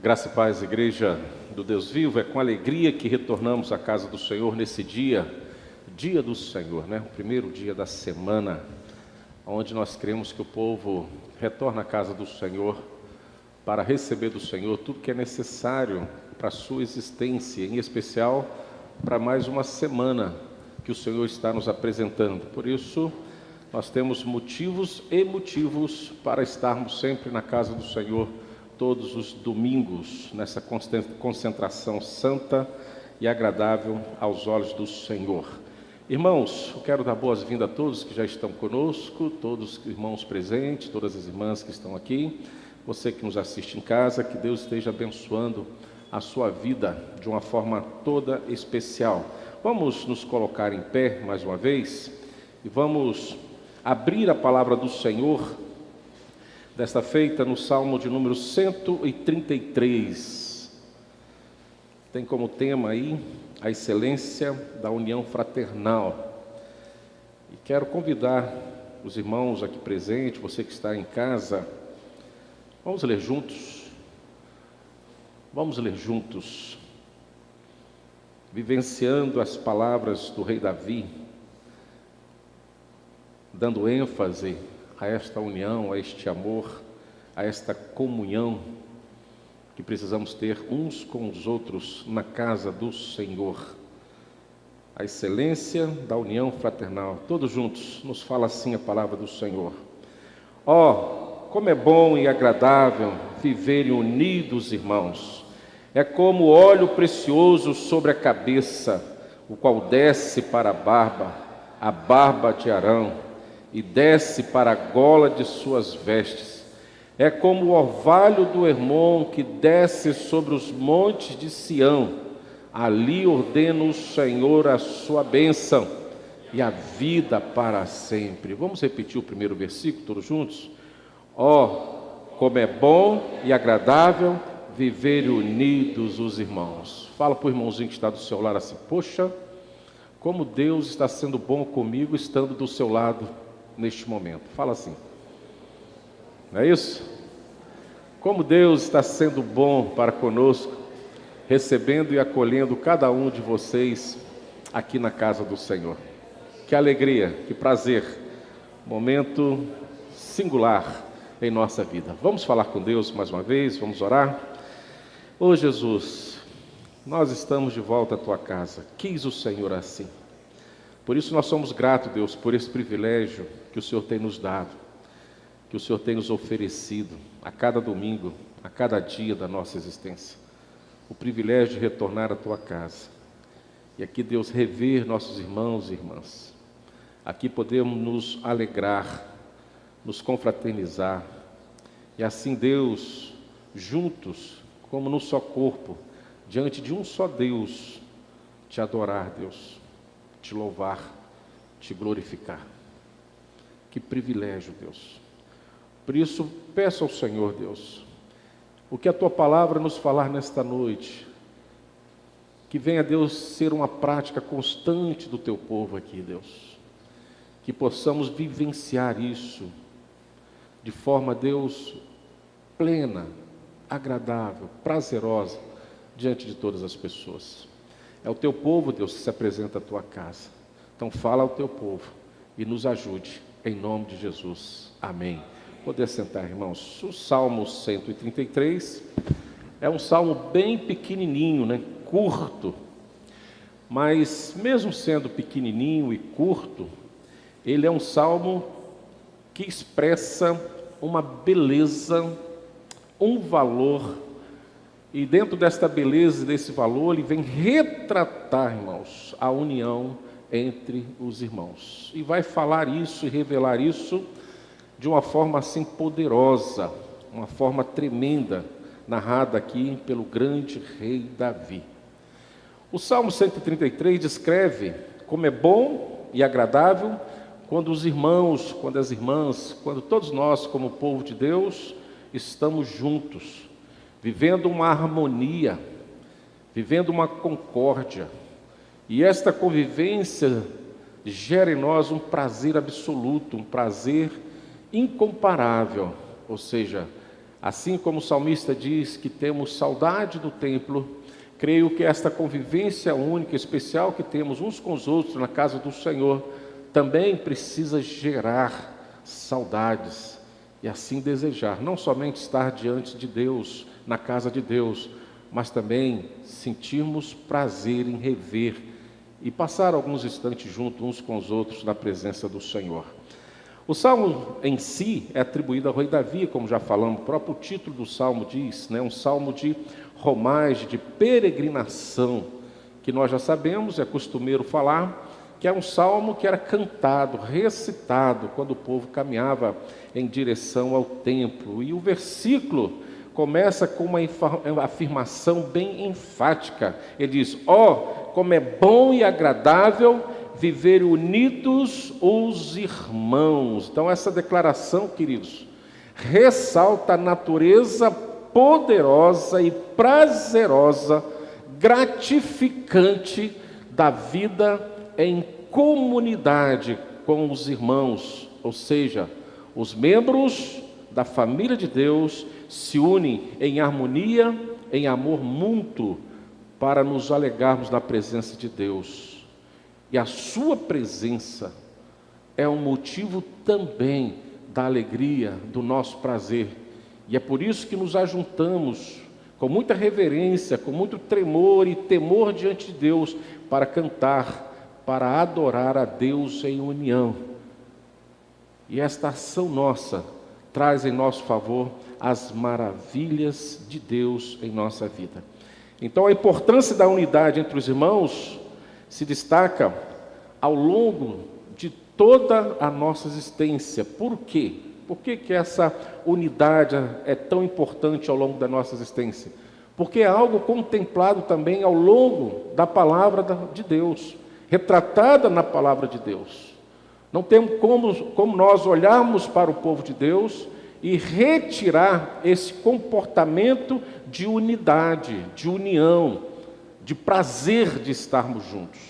Graça e paz, igreja do Deus vivo. É com alegria que retornamos à casa do Senhor nesse dia do Senhor, né? O primeiro dia da semana, onde nós cremos que o povo retorna à casa do Senhor para receber do Senhor tudo que é necessário para a sua existência, em especial para mais uma semana que o Senhor está nos apresentando. Por isso, nós temos motivos para estarmos sempre na casa do Senhor todos os domingos, nessa concentração santa e agradável aos olhos do Senhor. Irmãos, eu quero dar boas-vindas a todos que já estão conosco, todos os irmãos presentes, todas as irmãs que estão aqui, você que nos assiste em casa, que Deus esteja abençoando a sua vida de uma forma toda especial. Vamos nos colocar em pé mais uma vez e vamos abrir a palavra do Senhor desta feita no Salmo de número 133. Tem como tema aí a excelência da união fraternal. E quero convidar os irmãos aqui presentes, você que está em casa, vamos ler juntos. Vamos ler juntos, vivenciando as palavras do rei Davi, dando ênfase a esta união, a este amor, a esta comunhão que precisamos ter uns com os outros na casa do Senhor. A excelência da união fraternal. Todos juntos, nos fala assim a palavra do Senhor. Como é bom e agradável viverem unidos, irmãos. É como óleo precioso sobre a cabeça, o qual desce para a barba de Arão, e desce para a gola de suas vestes. É como o orvalho do Hermon que desce sobre os montes de Sião. Ali ordena o Senhor a sua bênção e a vida para sempre. Vamos repetir o primeiro versículo todos juntos? Como é bom e agradável viver unidos os irmãos. Fala para o irmãozinho que está do seu lado assim: poxa, como Deus está sendo bom comigo estando do seu lado neste momento. Fala assim, não é isso? Como Deus está sendo bom para conosco, recebendo e acolhendo cada um de vocês aqui na casa do Senhor. Que alegria, que prazer, momento singular em nossa vida. Vamos falar com Deus mais uma vez, vamos orar. Ô Jesus, nós estamos de volta à Tua casa, quis o Senhor assim. Por isso nós somos gratos, Deus, por esse privilégio que o Senhor tem nos dado, que o Senhor tem nos oferecido a cada domingo, a cada dia da nossa existência. O privilégio de retornar à Tua casa. E aqui, Deus, rever nossos irmãos e irmãs. Aqui podemos nos alegrar, nos confraternizar. E assim, Deus, juntos, como num só corpo, diante de um só Deus, te adorar, Deus, te louvar, te glorificar. Que privilégio, Deus. Por isso, peço ao Senhor, Deus, o que a Tua palavra nos falar nesta noite, que venha, Deus, ser uma prática constante do Teu povo aqui, Deus. Que possamos vivenciar isso de forma, Deus, plena, agradável, prazerosa, diante de todas as pessoas. É o Teu povo, Deus, que se apresenta à Tua casa. Então fala ao Teu povo e nos ajude, em nome de Jesus. Amém. Poder sentar, irmãos. O Salmo 133 é um salmo bem pequenininho, né? Curto. Mas mesmo sendo pequenininho e curto, ele é um salmo que expressa uma beleza, um valor. E dentro desta beleza e desse valor, ele vem retratar, irmãos, a união entre os irmãos. E vai falar isso e revelar isso de uma forma assim poderosa, uma forma tremenda, narrada aqui pelo grande rei Davi. O Salmo 133 descreve como é bom e agradável quando os irmãos, quando as irmãs, quando todos nós, como povo de Deus, estamos juntos, vivendo uma harmonia, vivendo uma concórdia. E esta convivência gera em nós um prazer absoluto, um prazer incomparável, ou seja, Assim como o salmista diz que temos saudade do templo, creio que esta convivência única, especial que temos uns com os outros na casa do Senhor, também precisa gerar saudades e assim desejar, não somente estar diante de Deus, na casa de Deus, mas também sentirmos prazer em rever e passar alguns instantes juntos uns com os outros na presença do Senhor. O salmo em si é atribuído ao rei Davi, como já falamos, o próprio título do salmo diz, um salmo de romagem, de peregrinação, que nós já sabemos, é costumeiro falar, que é um salmo que era cantado, recitado, quando o povo caminhava em direção ao templo. E o versículo começa com uma afirmação bem enfática. Ele diz: como é bom e agradável viver unidos os irmãos. Então essa declaração, queridos, ressalta a natureza poderosa e prazerosa, gratificante da vida em comunidade com os irmãos, ou seja, os membros da família de Deus se unem em harmonia, em amor mútuo, para nos alegrarmos na presença de Deus. E a sua presença é um motivo também da alegria, do nosso prazer. E é por isso que nos ajuntamos com muita reverência, com muito tremor e temor diante de Deus, para cantar, para adorar a Deus em união. E esta ação nossa traz em nosso favor as maravilhas de Deus em nossa vida. Então a importância da unidade entre os irmãos se destaca ao longo de toda a nossa existência. Por quê? Por que essa unidade é tão importante ao longo da nossa existência? Porque é algo contemplado também ao longo da palavra de Deus, retratada na palavra de Deus. Não temos como nós olharmos para o povo de Deus e retirar esse comportamento de unidade, de união, de prazer de estarmos juntos.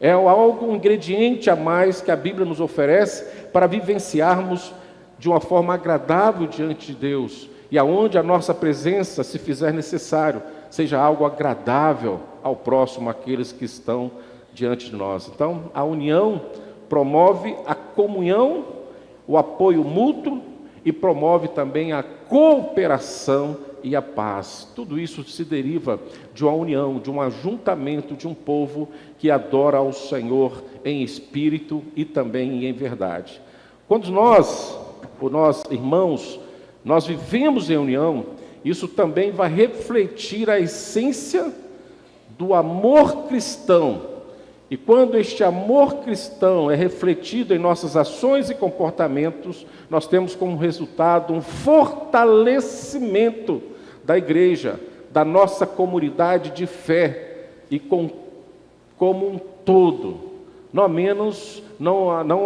É algo, um ingrediente a mais que a Bíblia nos oferece para vivenciarmos de uma forma agradável diante de Deus, e aonde a nossa presença, se fizer necessário, seja algo agradável ao próximo, àqueles que estão diante de nós. Então, a união promove a comunhão, o apoio mútuo e promove também a cooperação e a paz. Tudo isso se deriva de uma união, de um ajuntamento de um povo que adora ao Senhor em espírito e também em verdade. Quando nós irmãos, nós vivemos em união, isso também vai refletir a essência do amor cristão. E quando este amor cristão é refletido em nossas ações e comportamentos, nós temos como resultado um fortalecimento da igreja, da nossa comunidade de fé e como um todo. Não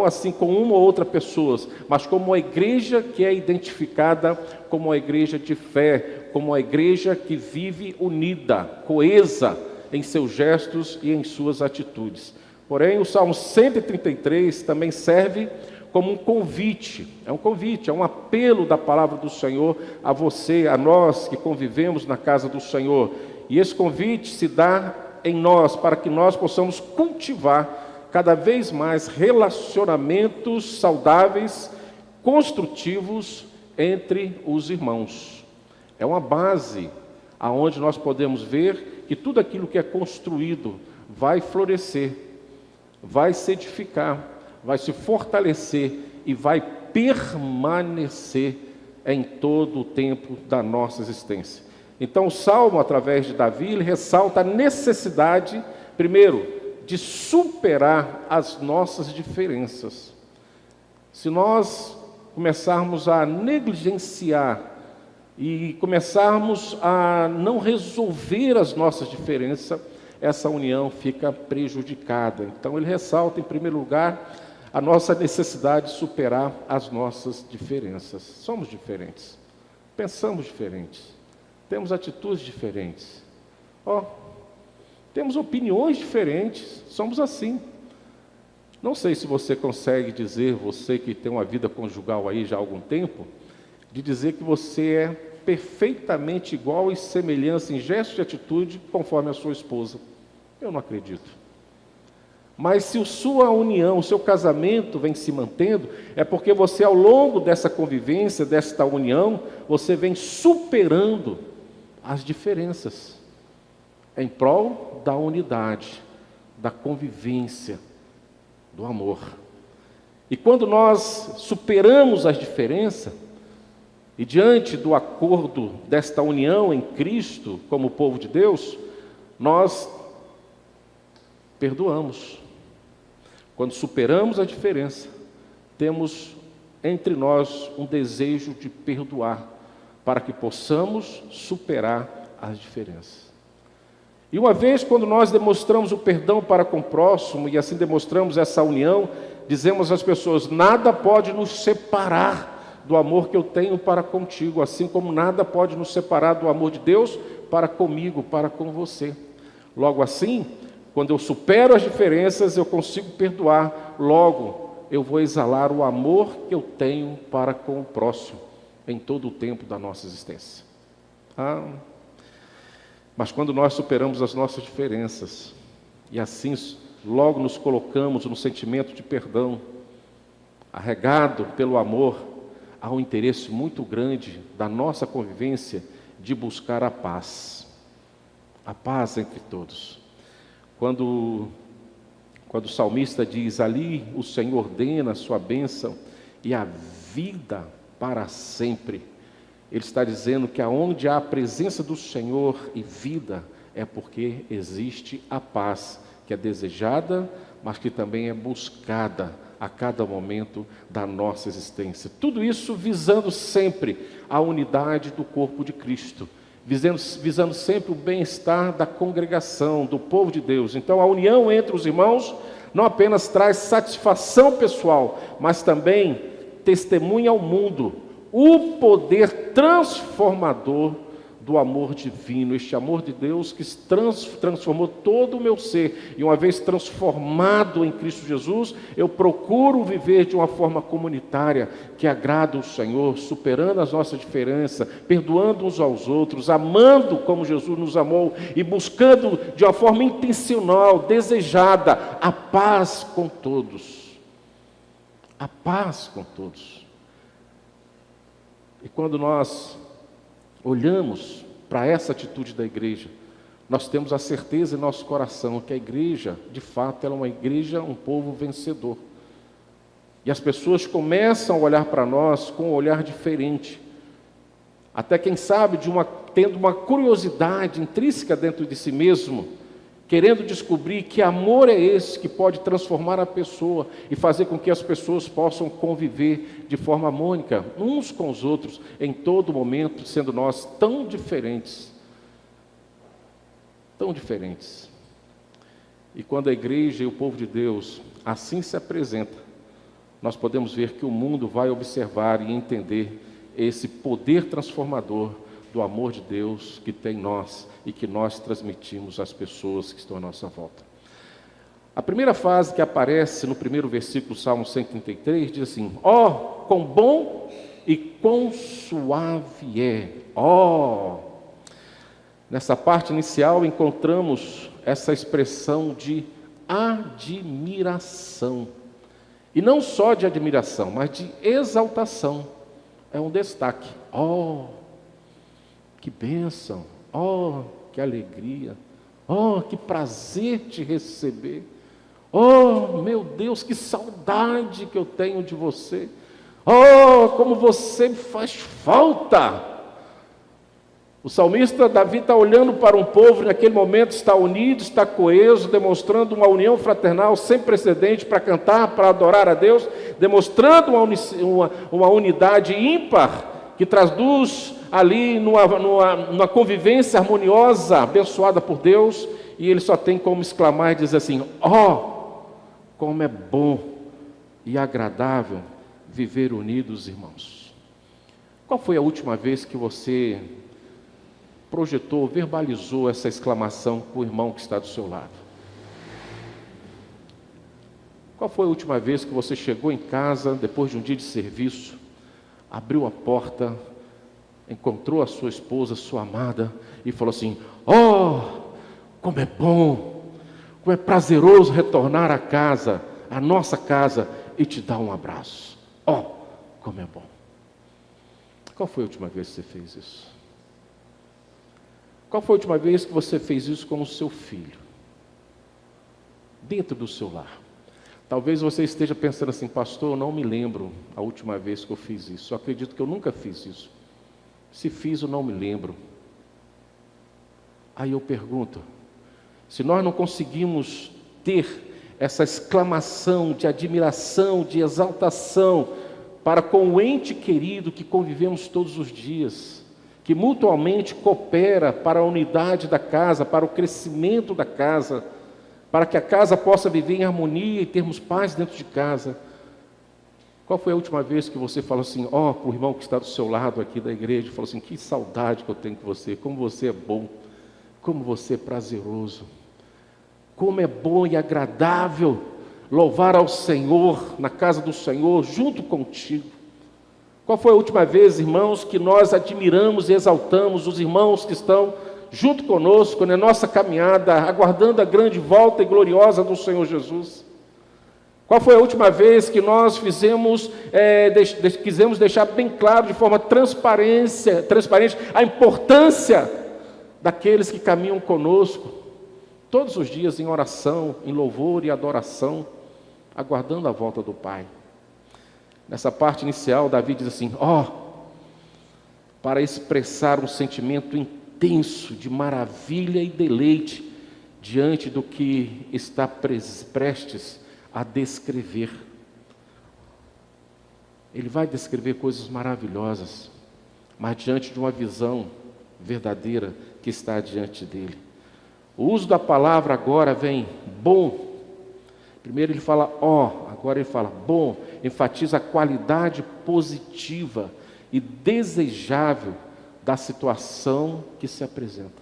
assim com uma ou outra pessoa, mas como uma igreja que é identificada como uma igreja de fé, como uma igreja que vive unida, coesa em seus gestos e em suas atitudes. Porém, o Salmo 133 também serve como um convite, é um apelo da palavra do Senhor a você, a nós que convivemos na casa do Senhor. E esse convite se dá em nós, para que nós possamos cultivar cada vez mais relacionamentos saudáveis, construtivos entre os irmãos. É uma base aonde nós podemos ver que tudo aquilo que é construído vai florescer, vai se edificar, vai se fortalecer e vai permanecer em todo o tempo da nossa existência. Então o Salmo, através de Davi, ele ressalta a necessidade, primeiro, de superar as nossas diferenças. Se nós começarmos a negligenciar e começarmos a não resolver as nossas diferenças, essa união fica prejudicada. Então ele ressalta, em primeiro lugar, a nossa necessidade de superar as nossas diferenças. Somos diferentes, pensamos diferentes, temos atitudes diferentes, temos opiniões diferentes, somos assim. Não sei se você consegue dizer, você que tem uma vida conjugal aí já há algum tempo, de dizer que você é perfeitamente igual e semelhança em gesto e atitude conforme a sua esposa. Eu não acredito. Mas se a sua união, o seu casamento vem se mantendo, é porque você, ao longo dessa convivência, desta união, você vem superando as diferenças em prol da unidade, da convivência, do amor. E quando nós superamos as diferenças, e diante do acordo desta união em Cristo, como povo de Deus, nós perdoamos. Quando superamos a diferença, temos entre nós um desejo de perdoar, para que possamos superar as diferenças. E uma vez, quando nós demonstramos o perdão para com o próximo, e assim demonstramos essa união, dizemos às pessoas: nada pode nos separar do amor que eu tenho para contigo, assim como nada pode nos separar do amor de Deus para comigo, para com você. Logo assim, quando eu supero as diferenças, eu consigo perdoar. Logo, eu vou exalar o amor que eu tenho para com o próximo, em todo o tempo da nossa existência. Mas quando nós superamos as nossas diferenças, e assim logo nos colocamos no sentimento de perdão, arregado pelo amor, há um interesse muito grande da nossa convivência de buscar a paz entre todos. Quando o salmista diz: ali o Senhor ordena a sua bênção e a vida para sempre, ele está dizendo que aonde há a presença do Senhor e vida, é porque existe a paz, que é desejada, mas que também é buscada a cada momento da nossa existência. Tudo isso visando sempre a unidade do corpo de Cristo, visando sempre o bem-estar da congregação, do povo de Deus. Então, a união entre os irmãos não apenas traz satisfação pessoal, mas também testemunha ao mundo o poder transformador do amor divino, este amor de Deus que transformou todo o meu ser. E uma vez transformado em Cristo Jesus, eu procuro viver de uma forma comunitária, que agrada o Senhor, superando as nossas diferenças, perdoando uns aos outros, amando como Jesus nos amou e buscando de uma forma intencional, desejada, a paz com todos. A paz com todos. E quando nós olhamos para essa atitude da igreja, nós temos a certeza em nosso coração que a igreja, de fato, ela é uma igreja, um povo vencedor. E as pessoas começam a olhar para nós com um olhar diferente. Até quem sabe tendo uma curiosidade intrínseca dentro de si mesmo, querendo descobrir que amor é esse que pode transformar a pessoa e fazer com que as pessoas possam conviver de forma harmônica, uns com os outros, em todo momento, sendo nós tão diferentes. Tão diferentes. E quando a igreja e o povo de Deus assim se apresenta, nós podemos ver que o mundo vai observar e entender esse poder transformador do amor de Deus que tem em nós e que nós transmitimos às pessoas que estão à nossa volta. A primeira frase que aparece no primeiro versículo do Salmo 133 diz assim: ó, quão bom e quão suave é. Nessa parte inicial encontramos essa expressão de admiração. E não só de admiração, mas de exaltação. É um destaque. Que bênção, que alegria, que prazer te receber, meu Deus, que saudade que eu tenho de você, como você me faz falta. O salmista Davi está olhando para um povo, naquele momento está unido, está coeso, demonstrando uma união fraternal sem precedente para cantar, para adorar a Deus, demonstrando uma unidade ímpar, que traduz ali numa convivência harmoniosa, abençoada por Deus, e ele só tem como exclamar e dizer assim: como é bom e agradável viver unidos, irmãos. Qual foi a última vez que você projetou, verbalizou essa exclamação com o irmão que está do seu lado? Qual foi a última vez que você chegou em casa, depois de um dia de serviço, abriu a porta, encontrou a sua esposa, sua amada, e falou assim: oh, como é bom, como é prazeroso retornar à casa, à nossa casa, e te dar um abraço. Oh, como é bom. Qual foi a última vez que você fez isso? Qual foi a última vez que você fez isso com o seu filho? Dentro do seu lar. Talvez você esteja pensando assim: pastor, eu não me lembro a última vez que eu fiz isso. Eu acredito que eu nunca fiz isso. Se fiz, eu não me lembro. Aí eu pergunto, se nós não conseguimos ter essa exclamação de admiração, de exaltação para com o ente querido que convivemos todos os dias, que mutuamente coopera para a unidade da casa, para o crescimento da casa, para que a casa possa viver em harmonia e termos paz dentro de casa. Qual foi a última vez que você falou assim, para o irmão que está do seu lado aqui da igreja, falou assim: que saudade que eu tenho de você, como você é bom, como você é prazeroso, como é bom e agradável louvar ao Senhor, na casa do Senhor, junto contigo. Qual foi a última vez, irmãos, que nós admiramos e exaltamos os irmãos que estão junto conosco na nossa caminhada, aguardando a grande volta e gloriosa do Senhor Jesus? Qual foi a última vez que nós quisemos deixar bem claro, de forma transparente, a importância daqueles que caminham conosco, todos os dias em oração, em louvor e adoração, aguardando a volta do Pai? Nessa parte inicial, Davi diz assim: para expressar um sentimento intenso de maravilha e deleite diante do que está prestes a descrever. Ele vai descrever coisas maravilhosas, mas diante de uma visão verdadeira que está diante dele. O uso da palavra agora vem bom. Primeiro ele fala agora ele fala bom, enfatiza a qualidade positiva e desejável da situação que se apresenta.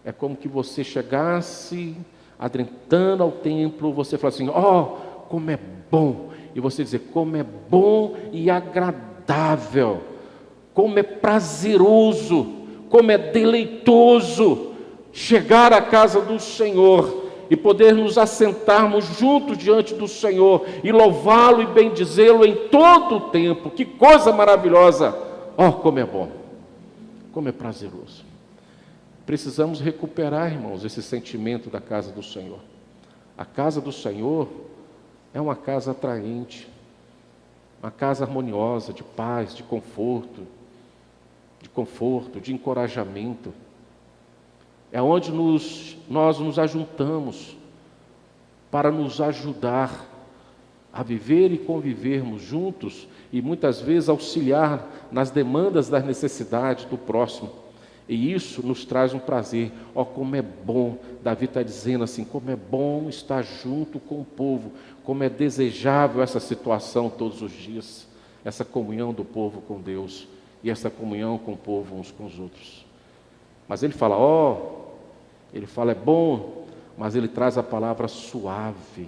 É como que você chegasse adentrando ao templo, você fala assim: como é bom, e você dizer: como é bom e agradável, como é prazeroso, como é deleitoso chegar à casa do Senhor e poder nos assentarmos juntos diante do Senhor e louvá-lo e bendizê-lo em todo o tempo. Que coisa maravilhosa! Como é bom, como é prazeroso. Precisamos recuperar, irmãos, esse sentimento da casa do Senhor. A casa do Senhor é uma casa atraente, uma casa harmoniosa, de paz, de conforto, de encorajamento. É onde nós nos ajuntamos para nos ajudar a viver e convivermos juntos e muitas vezes auxiliar nas demandas das necessidades do próximo. E isso nos traz um prazer. Como é bom, Davi está dizendo assim, como é bom estar junto com o povo, como é desejável essa situação todos os dias, essa comunhão do povo com Deus e essa comunhão com o povo uns com os outros. Mas ele fala, é bom, mas ele traz a palavra suave.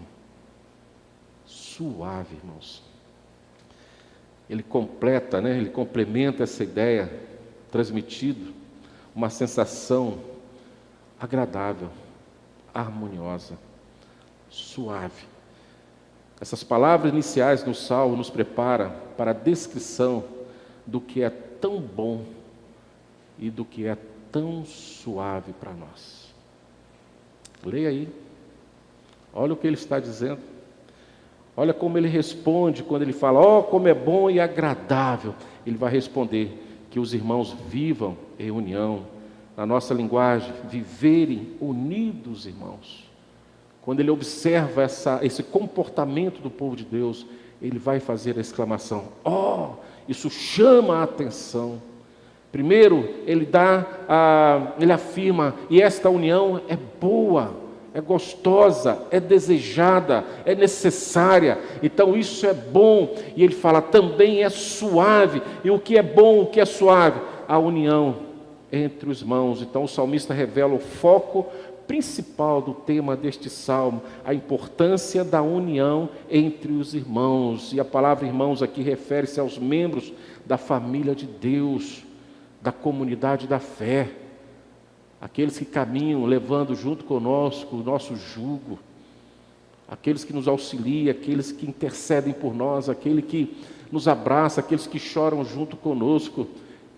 Suave, irmãos. Ele completa, ele complementa essa ideia, transmitido uma sensação agradável, harmoniosa, suave. Essas palavras iniciais do Salmo nos preparam para a descrição do que é tão bom e do que é tão suave para nós. Leia aí, olha o que ele está dizendo, olha como ele responde quando ele fala, como é bom e agradável. Ele vai responder que os irmãos vivam em união, na nossa linguagem, viverem unidos, irmãos. Quando ele observa esse comportamento do povo de Deus, ele vai fazer a exclamação, isso chama a atenção. Primeiro, ele afirma, e esta união é boa, é gostosa, é desejada, é necessária, então isso é bom. E ele fala, também é suave. E o que é bom, o que é suave? A união entre os irmãos. Então o salmista revela o foco principal do tema deste salmo, a importância da união entre os irmãos. E a palavra irmãos aqui refere-se aos membros da família de Deus, da comunidade da fé, aqueles que caminham levando junto conosco o nosso jugo, aqueles que nos auxiliam, aqueles que intercedem por nós, aquele que nos abraça, aqueles que choram junto conosco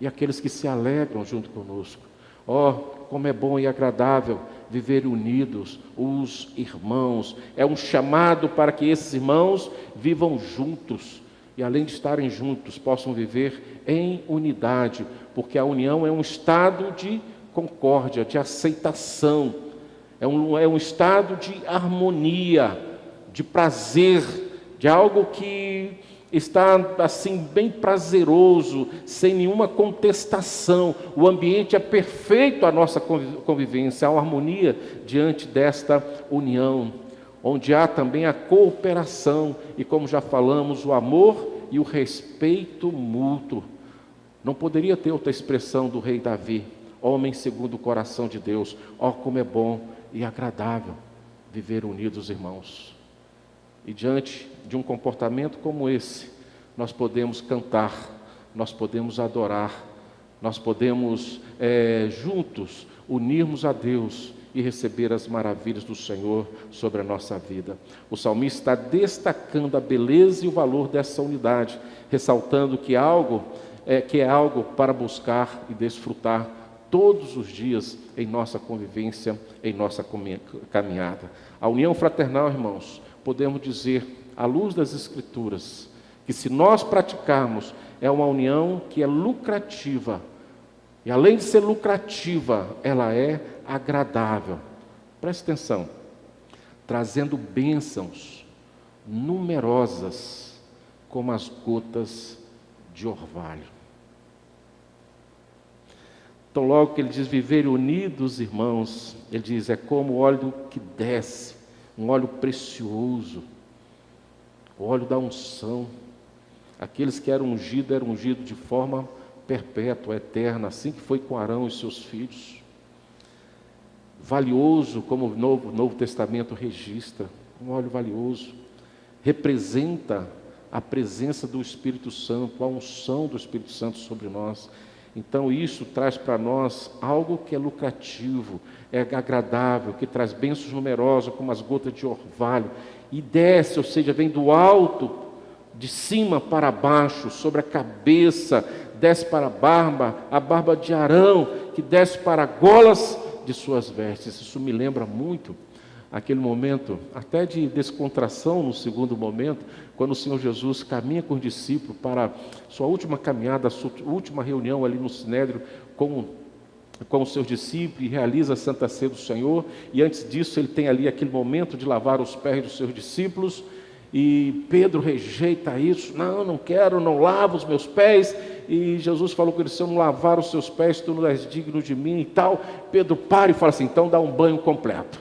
e aqueles que se alegram junto conosco. Oh, como é bom e agradável viver unidos, os irmãos. É um chamado para que esses irmãos vivam juntos e, além de estarem juntos, possam viver em unidade, porque a união é um estado de concórdia, de aceitação, é um estado de harmonia, de prazer, de algo que está assim bem prazeroso, sem nenhuma contestação. O ambiente é perfeito à nossa convivência, há uma harmonia diante desta união, onde há também a cooperação e, como já falamos, o amor e o respeito mútuo. Não poderia ter outra expressão do rei Davi: homem segundo o coração de Deus. Oh, como é bom e agradável viver unidos, irmãos. E diante de um comportamento como esse, nós podemos cantar, nós podemos adorar, nós podemos juntos unirmos a Deus e receber as maravilhas do Senhor sobre a nossa vida. O salmista está destacando a beleza e o valor dessa unidade, ressaltando que é algo para buscar e desfrutar todos os dias em nossa convivência, em nossa caminhada. A união fraternal, irmãos, podemos dizer, à luz das Escrituras, que se nós praticarmos, é uma união que é lucrativa. E além de ser lucrativa, ela é agradável. Preste atenção. Trazendo bênçãos numerosas, como as gotas de orvalho. Então, logo que ele diz viver unidos, irmãos, ele diz, é como o óleo que desce, um óleo precioso, o óleo da unção. Aqueles que eram ungidos de forma perpétua, eterna, assim que foi com Arão e seus filhos. Valioso, como o Novo Testamento registra, um óleo valioso, representa a presença do Espírito Santo, a unção do Espírito Santo sobre nós. Então isso traz para nós algo que é lucrativo, é agradável, que traz bênçãos numerosas, como as gotas de orvalho, e desce, ou seja, vem do alto, de cima para baixo, sobre a cabeça, desce para a barba de Arão, que desce para golas de suas vestes. Isso me lembra muito aquele momento, até de descontração no segundo momento, quando o Senhor Jesus caminha com os discípulos para sua última caminhada, sua última reunião ali no Sinédrio com os seus discípulos, e realiza a Santa Ceia do Senhor, e antes disso ele tem ali aquele momento de lavar os pés dos seus discípulos, e Pedro rejeita isso: não quero, não lavo os meus pés. E Jesus falou com ele: se eu não lavar os seus pés, tu não és digno de mim e tal. Pedro para e fala assim: então dá um banho completo.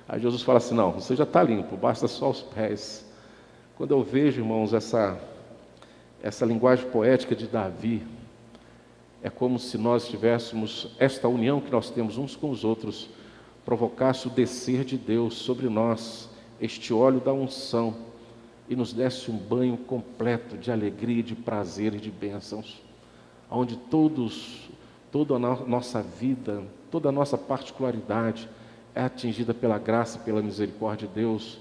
Aí Jesus fala assim: não, você já está limpo, basta só os pés. Quando eu vejo, irmãos, essa linguagem poética de Davi, é como se nós tivéssemos esta união que nós temos uns com os outros, provocasse o descer de Deus sobre nós, este óleo da unção, e nos desse um banho completo de alegria, de prazer e de bênçãos, onde toda a nossa vida, toda a nossa particularidade é atingida pela graça e pela misericórdia de Deus,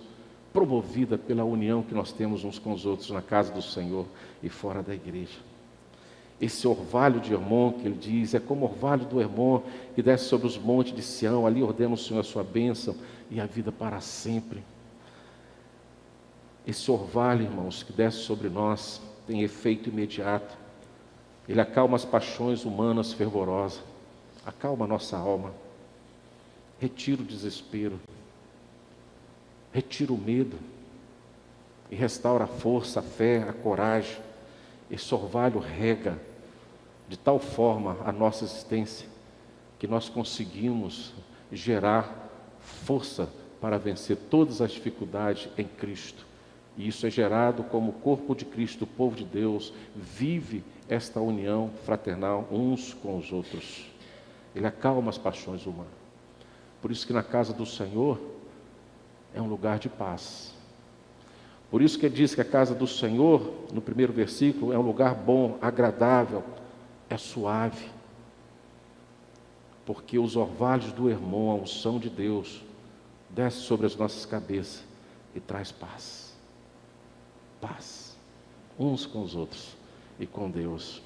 promovida pela união que nós temos uns com os outros na casa do Senhor e fora da igreja. Esse orvalho de Hermon, que ele diz, é como o orvalho do Hermon que desce sobre os montes de Sião. Ali ordena o Senhor a sua bênção e a vida para sempre. Esse orvalho, irmãos, que desce sobre nós, tem efeito imediato. Ele acalma as paixões humanas fervorosas, acalma a nossa alma, retira o desespero, retira o medo e restaura a força, a fé, a coragem. Esse orvalho rega de tal forma a nossa existência que nós conseguimos gerar força para vencer todas as dificuldades em Cristo. E isso é gerado como o corpo de Cristo, o povo de Deus, vive esta união fraternal uns com os outros. Ele acalma as paixões humanas. Por isso que na casa do Senhor é um lugar de paz. Por isso que ele diz que a casa do Senhor, no primeiro versículo, é um lugar bom, agradável, é suave. porque os orvalhos do Hermon, a unção de Deus, desce sobre as nossas cabeças e traz paz. Paz, uns com os outros e com Deus.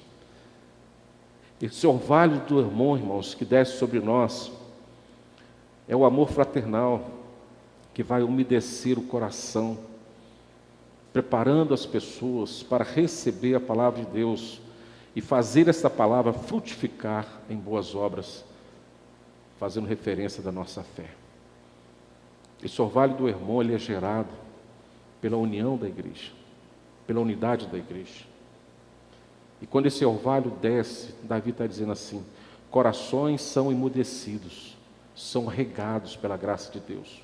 Esse orvalho do Hermon, irmãos, que desce sobre nós, é o amor fraternal que vai umedecer o coração, preparando as pessoas para receber a palavra de Deus e fazer essa palavra frutificar em boas obras, fazendo referência da nossa fé. Esse orvalho do Hermon, ele é gerado pela união da igreja, pela unidade da igreja. E quando esse orvalho desce, Davi está dizendo assim: corações são emudecidos, são regados pela graça de Deus.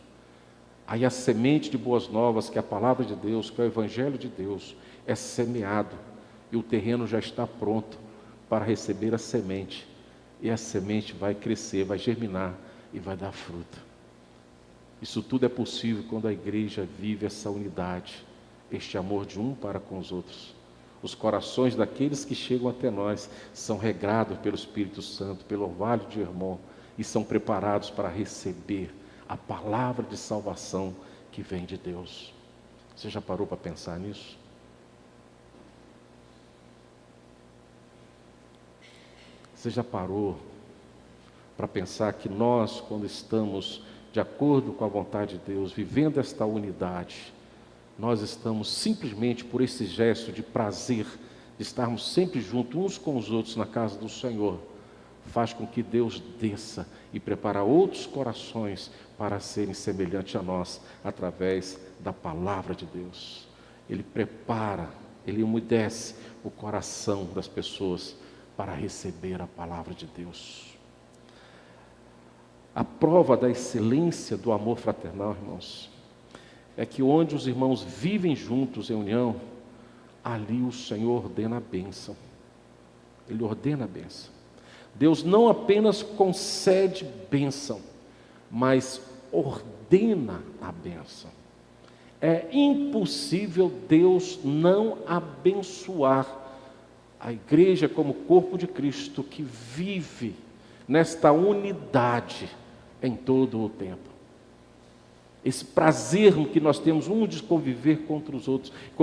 Aí a semente de boas novas, que é a palavra de Deus, que é o evangelho de Deus, é semeado, e o terreno já está pronto para receber a semente, e a semente vai crescer, vai germinar e vai dar fruto. Isso tudo é possível quando a igreja vive essa unidade, este amor de um para com os outros. Os corações daqueles que chegam até nós são regados pelo Espírito Santo, pelo orvalho de Hermon, e são preparados para receber a palavra de salvação que vem de Deus. Você já parou para pensar nisso? Você já parou para pensar que nós, quando estamos de acordo com a vontade de Deus, vivendo esta unidade, nós estamos simplesmente por esse gesto de prazer, de estarmos sempre juntos uns com os outros na casa do Senhor, faz com que Deus desça e prepare outros corações para serem semelhantes a nós, através da palavra de Deus. Ele prepara, ele umedece o coração das pessoas para receber a palavra de Deus. A prova da excelência do amor fraternal, irmãos, é que onde os irmãos vivem juntos em união, ali o Senhor ordena a bênção. Ele ordena a bênção. Deus não apenas concede bênção, mas ordena a bênção. É impossível Deus não abençoar a igreja como corpo de Cristo, que vive nesta unidade em todo o tempo. Esse prazer que nós temos de conviver com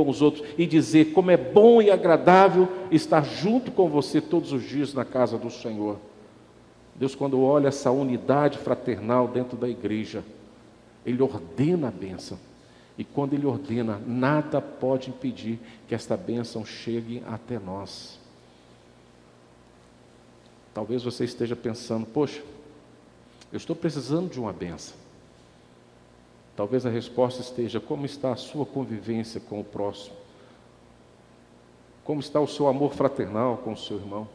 os outros e dizer como é bom e agradável estar junto com você todos os dias na casa do Senhor. Deus, quando olha essa unidade fraternal dentro da igreja, Ele ordena a bênção. E quando Ele ordena, nada pode impedir que esta bênção chegue até nós. Talvez você esteja pensando: poxa, eu estou precisando de uma bênção. Talvez a resposta esteja: como está a sua convivência com o próximo? Como está o seu amor fraternal com o seu irmão?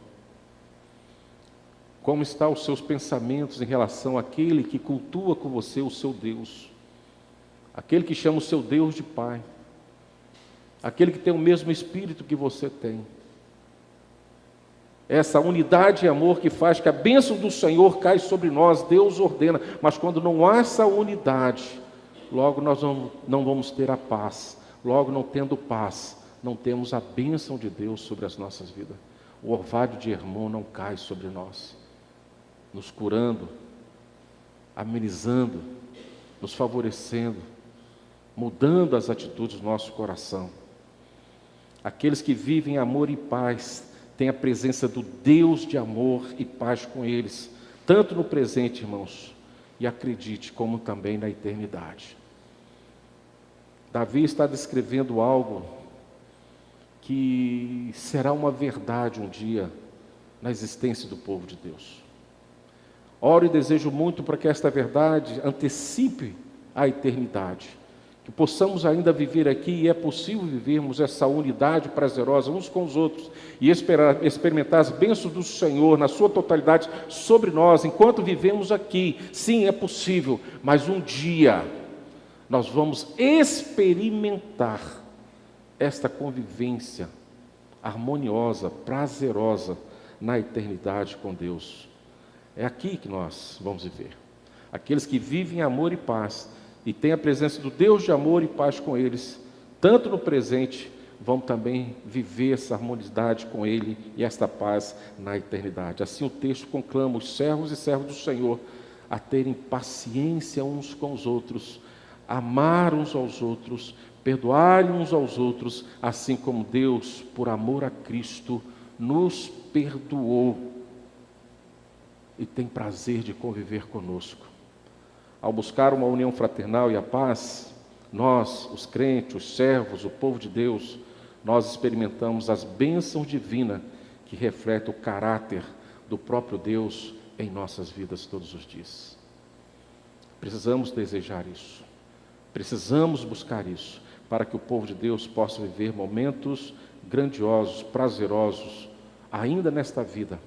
Como estão os seus pensamentos em relação àquele que cultua com você o seu Deus? Aquele que chama o seu Deus de Pai? Aquele que tem o mesmo Espírito que você tem? Essa unidade e amor que faz que a bênção do Senhor cai sobre nós, Deus ordena. Mas quando não há essa unidade, logo nós não vamos ter a paz. Logo, não tendo paz, não temos a bênção de Deus sobre as nossas vidas. O orvalho de Hermon não cai sobre nós, nos curando, amenizando, nos favorecendo, mudando as atitudes do nosso coração. Aqueles que vivem em amor e paz têm a presença do Deus de amor e paz com eles, tanto no presente, irmãos, e acredite, como também na eternidade. Davi está descrevendo algo que será uma verdade um dia na existência do povo de Deus. Oro e desejo muito para que esta verdade antecipe a eternidade, que possamos ainda viver aqui, e é possível vivermos essa unidade prazerosa uns com os outros, e experimentar as bênçãos do Senhor na sua totalidade sobre nós, enquanto vivemos aqui. Sim, é possível, mas um dia nós vamos experimentar esta convivência harmoniosa, prazerosa, na eternidade com Deus. É aqui que nós vamos viver. Aqueles que vivem em amor e paz, e têm a presença do Deus de amor e paz com eles, tanto no presente, vão também viver essa harmonidade com Ele e esta paz na eternidade. Assim o texto conclama os servos e servas do Senhor a terem paciência uns com os outros, amar uns aos outros, perdoar uns aos outros, assim como Deus, por amor a Cristo, nos perdoou e tem prazer de conviver conosco. Ao buscar uma união fraternal e a paz, nós, os crentes, os servos, o povo de Deus, nós experimentamos as bênçãos divinas que refletem o caráter do próprio Deus em nossas vidas todos os dias. Precisamos desejar isso, precisamos buscar isso, para que o povo de Deus possa viver momentos grandiosos, prazerosos, ainda nesta vida,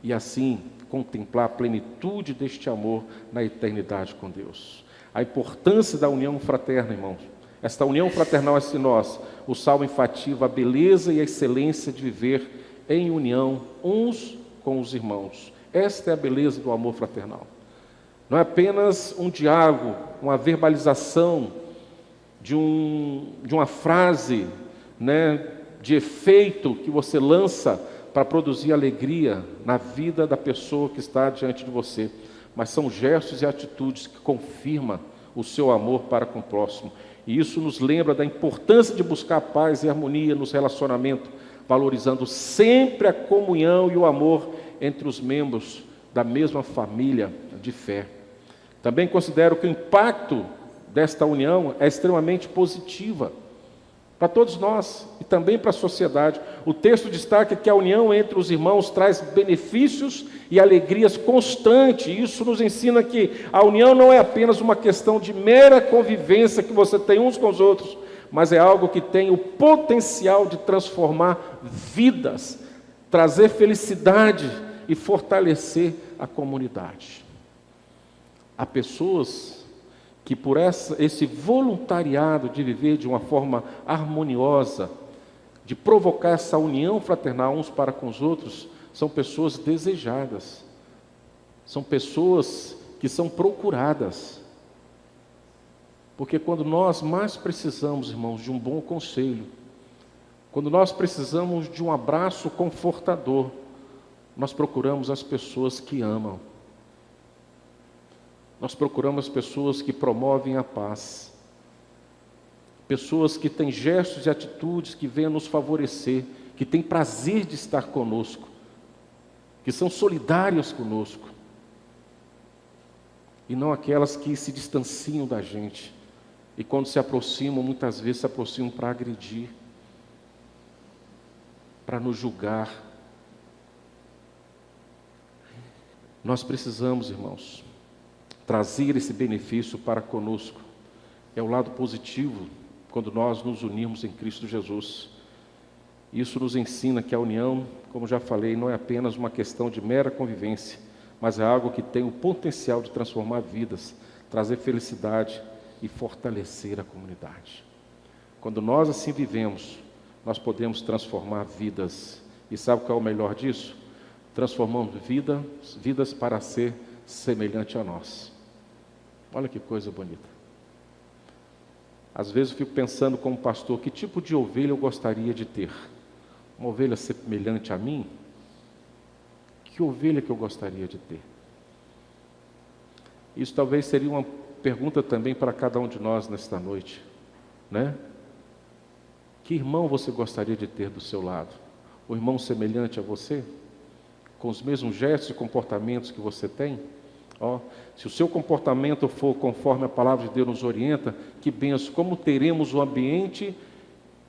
e assim contemplar a plenitude deste amor na eternidade com Deus. A importância da união fraterna, irmãos. Esta união fraternal entre nós, o Salmo enfatiza a beleza e a excelência de viver em união uns com os irmãos. Esta é a beleza do amor fraternal. Não é apenas um diálogo, uma verbalização de uma frase, de efeito que você lança para produzir alegria na vida da pessoa que está diante de você, mas são gestos e atitudes que confirmam o seu amor para com o próximo. E isso nos lembra da importância de buscar paz e harmonia nos relacionamentos, valorizando sempre a comunhão e o amor entre os membros da mesma família de fé. Também considero que o impacto desta união é extremamente positiva para todos nós e também para a sociedade. O texto destaca que a união entre os irmãos traz benefícios e alegrias constantes. Isso nos ensina que a união não é apenas uma questão de mera convivência que você tem uns com os outros, mas é algo que tem o potencial de transformar vidas, trazer felicidade e fortalecer a comunidade. Há pessoas que por esse voluntariado de viver de uma forma harmoniosa, de provocar essa união fraternal uns para com os outros, são pessoas desejadas, são pessoas que são procuradas. Porque quando nós mais precisamos, irmãos, de um bom conselho, quando nós precisamos de um abraço confortador, nós procuramos as pessoas que amam. Nós procuramos pessoas que promovem a paz, pessoas que têm gestos e atitudes que venham nos favorecer, que têm prazer de estar conosco, que são solidárias conosco, e não aquelas que se distanciam da gente, e quando se aproximam, muitas vezes se aproximam para agredir, para nos julgar. Nós precisamos, irmãos, trazer esse benefício para conosco. É o lado positivo quando nós nos unirmos em Cristo Jesus. Isso nos ensina que a união, como já falei, não é apenas uma questão de mera convivência, mas é algo que tem o potencial de transformar vidas, trazer felicidade e fortalecer a comunidade. Quando nós assim vivemos, nós podemos transformar vidas. E sabe qual é o melhor disso? Transformando vidas para ser semelhante a nós. Olha que coisa bonita. Às vezes eu fico pensando como pastor, que tipo de ovelha eu gostaria de ter? Uma ovelha semelhante a mim? Que ovelha que eu gostaria de ter? Isso talvez seria uma pergunta também para cada um de nós nesta noite, né? Que irmão você gostaria de ter do seu lado? Um irmão semelhante a você? Com os mesmos gestos e comportamentos que você tem? Se o seu comportamento for conforme a palavra de Deus nos orienta, que benção, como teremos um ambiente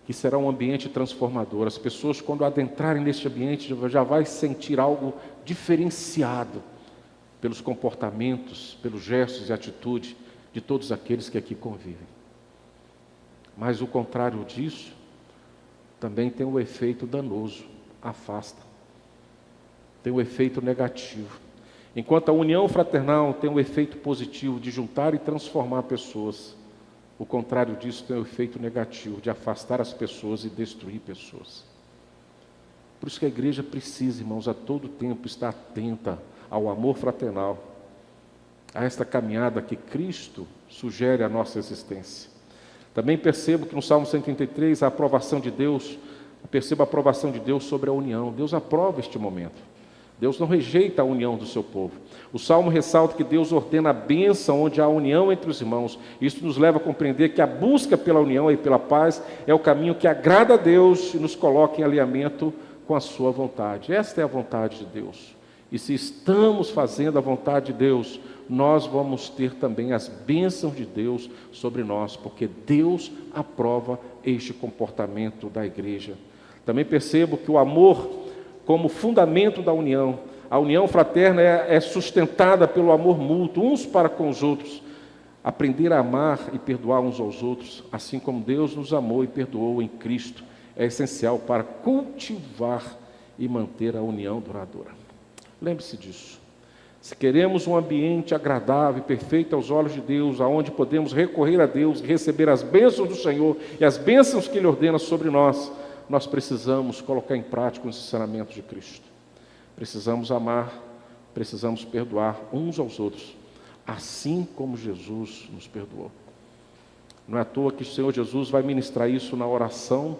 que será um ambiente transformador. As pessoas, quando adentrarem neste ambiente, já vai sentir algo diferenciado pelos comportamentos, pelos gestos e atitudes de todos aqueles que aqui convivem. Mas o contrário disso também tem um efeito danoso, afasta. Tem um efeito negativo. Enquanto a união fraternal tem um efeito positivo de juntar e transformar pessoas, o contrário disso tem um efeito negativo de afastar as pessoas e destruir pessoas. Por isso que a igreja precisa, irmãos, a todo tempo estar atenta ao amor fraternal, a esta caminhada que Cristo sugere à nossa existência. Também percebo que no Salmo 133, a aprovação de Deus, percebo a aprovação de Deus sobre a união. Deus aprova este momento. Deus não rejeita a união do seu povo. O Salmo ressalta que Deus ordena a bênção onde há união entre os irmãos. Isso nos leva a compreender que a busca pela união e pela paz é o caminho que agrada a Deus e nos coloca em alinhamento com a sua vontade. Esta é a vontade de Deus. E se estamos fazendo a vontade de Deus, nós vamos ter também as bênçãos de Deus sobre nós, porque Deus aprova este comportamento da igreja. Também percebo que o amor como fundamento da união, a união fraterna é sustentada pelo amor mútuo, uns para com os outros. Aprender a amar e perdoar uns aos outros, assim como Deus nos amou e perdoou em Cristo, é essencial para cultivar e manter a união duradoura. Lembre-se disso. Se queremos um ambiente agradável e perfeito aos olhos de Deus, aonde podemos recorrer a Deus e receber as bênçãos do Senhor e as bênçãos que Ele ordena sobre nós, nós precisamos colocar em prática os ensinamentos de Cristo. Precisamos amar, precisamos perdoar uns aos outros, assim como Jesus nos perdoou. Não é à toa que o Senhor Jesus vai ministrar isso na oração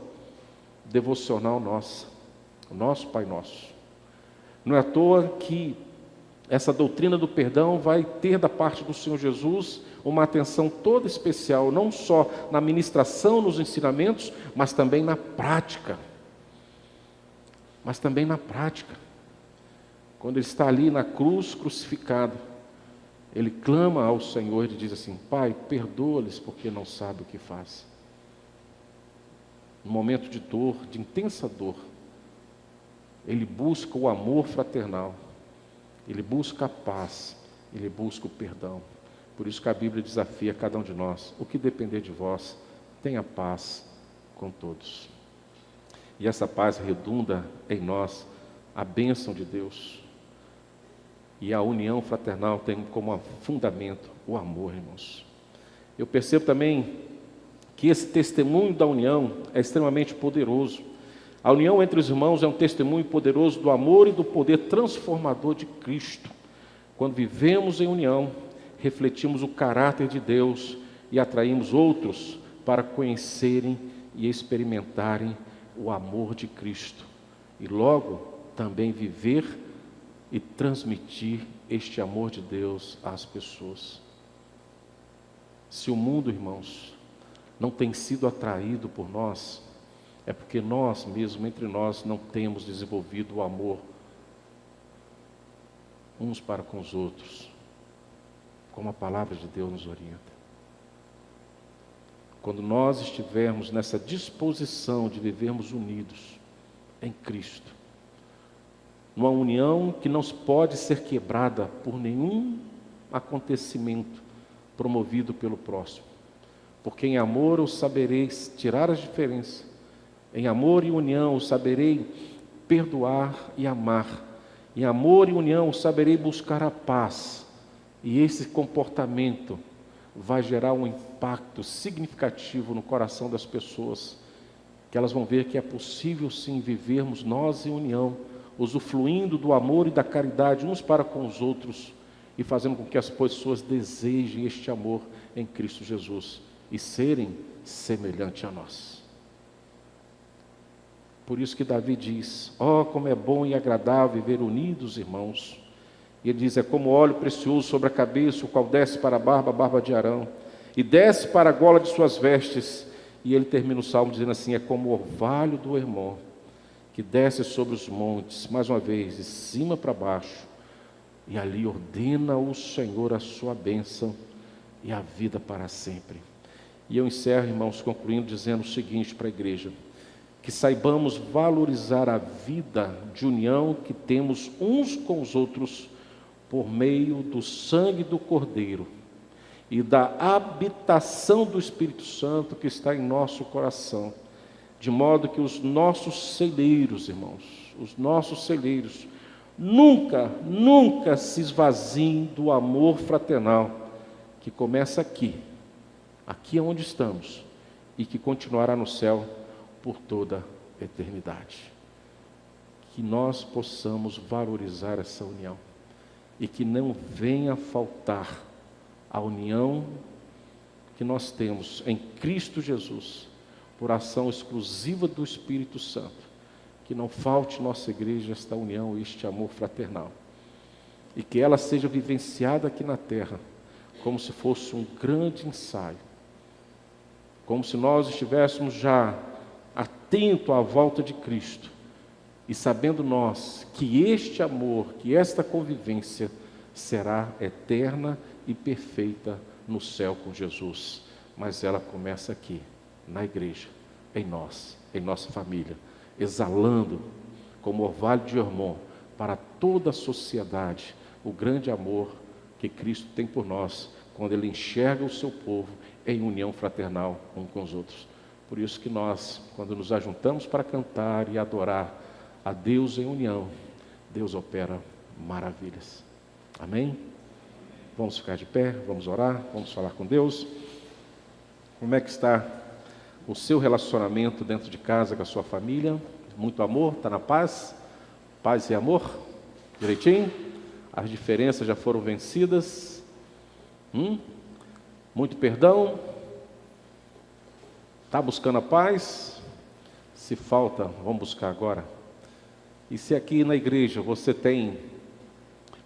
devocional nossa, o nosso Pai Nosso. Não é à toa que essa doutrina do perdão vai ter da parte do Senhor Jesus uma atenção toda especial, não só na ministração, nos ensinamentos, mas também na prática. Quando Ele está ali na cruz crucificado, Ele clama ao Senhor e diz assim: Pai, perdoa-lhes porque não sabem o que fazem. No momento de dor, de intensa dor, Ele busca o amor fraternal, Ele busca a paz, Ele busca o perdão. Por isso que a Bíblia desafia cada um de nós: o que depender de vós, tenha paz com todos. E essa paz redunda em nós a bênção de Deus. E a união fraternal tem como fundamento o amor, irmãos. Eu percebo também que esse testemunho da união é extremamente poderoso. A união entre os irmãos é um testemunho poderoso do amor e do poder transformador de Cristo. Quando vivemos em união, refletimos o caráter de Deus e atraímos outros para conhecerem e experimentarem o amor de Cristo. E logo também viver e transmitir este amor de Deus às pessoas. Se o mundo, irmãos, não tem sido atraído por nós, é porque nós mesmos, entre nós, não temos desenvolvido o amor uns para com os outros, como a palavra de Deus nos orienta. Quando nós estivermos nessa disposição de vivermos unidos em Cristo, numa união que não pode ser quebrada por nenhum acontecimento promovido pelo próximo, porque em amor eu saberei tirar as diferenças, em amor e união eu saberei perdoar e amar, em amor e união eu saberei buscar a paz, e esse comportamento vai gerar um impacto significativo no coração das pessoas, que elas vão ver que é possível sim vivermos nós em união, usufruindo do amor e da caridade uns para com os outros, e fazendo com que as pessoas desejem este amor em Cristo Jesus e serem semelhantes a nós. Por isso que Davi diz: como é bom e agradável viver unidos, irmãos. E ele diz: é como óleo precioso sobre a cabeça, o qual desce para a barba de Arão, e desce para a gola de suas vestes. E ele termina o salmo dizendo assim: é como o orvalho do Hermon, que desce sobre os montes, mais uma vez, de cima para baixo, e ali ordena o Senhor a sua bênção e a vida para sempre. E eu encerro, irmãos, concluindo, dizendo o seguinte para a igreja: que saibamos valorizar a vida de união que temos uns com os outros por meio do sangue do Cordeiro e da habitação do Espírito Santo que está em nosso coração, de modo que os nossos celeiros, irmãos, os nossos celeiros, nunca se esvaziem do amor fraternal, que começa aqui é onde estamos, e que continuará no céu por toda a eternidade. Que nós possamos valorizar essa união, e que não venha faltar a união que nós temos em Cristo Jesus, por ação exclusiva do Espírito Santo, que não falte nossa igreja esta união, este amor fraternal, e que ela seja vivenciada aqui na terra, como se fosse um grande ensaio, como se nós estivéssemos já atento à volta de Cristo, e sabendo nós que este amor, que esta convivência será eterna e perfeita no céu com Jesus, mas ela começa aqui, na igreja, em nós, em nossa família, exalando como orvalho de Hermon para toda a sociedade o grande amor que Cristo tem por nós, quando Ele enxerga o seu povo em união fraternal um com os outros. Por isso que nós, quando nos ajuntamos para cantar e adorar a Deus em união, Deus opera maravilhas. Amém? Vamos ficar de pé, vamos orar, vamos falar com Deus. Como é que está o seu relacionamento dentro de casa com a sua família? Muito amor? Está na paz? Paz e amor? Direitinho? As diferenças já foram vencidas? Muito perdão? Está buscando a paz? Se falta, vamos buscar agora. E se aqui na igreja você tem,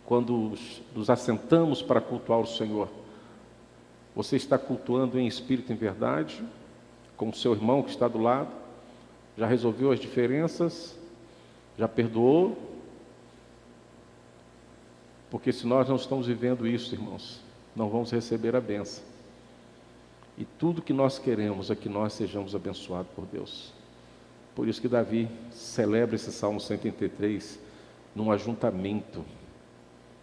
quando nos assentamos para cultuar o Senhor, você está cultuando em espírito e em verdade, com o seu irmão que está do lado, já resolveu as diferenças, já perdoou? Porque se nós não estamos vivendo isso, irmãos, não vamos receber a bênção. E tudo que nós queremos é que nós sejamos abençoados por Deus. Por isso que Davi celebra esse Salmo 133 num ajuntamento,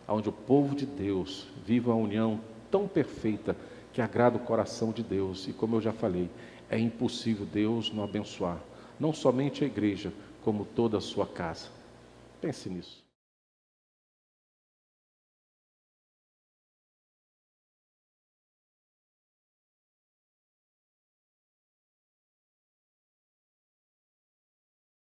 onde o povo de Deus vive uma união tão perfeita que agrada o coração de Deus. E como eu já falei, é impossível Deus não abençoar, não somente a igreja, como toda a sua casa. Pense nisso.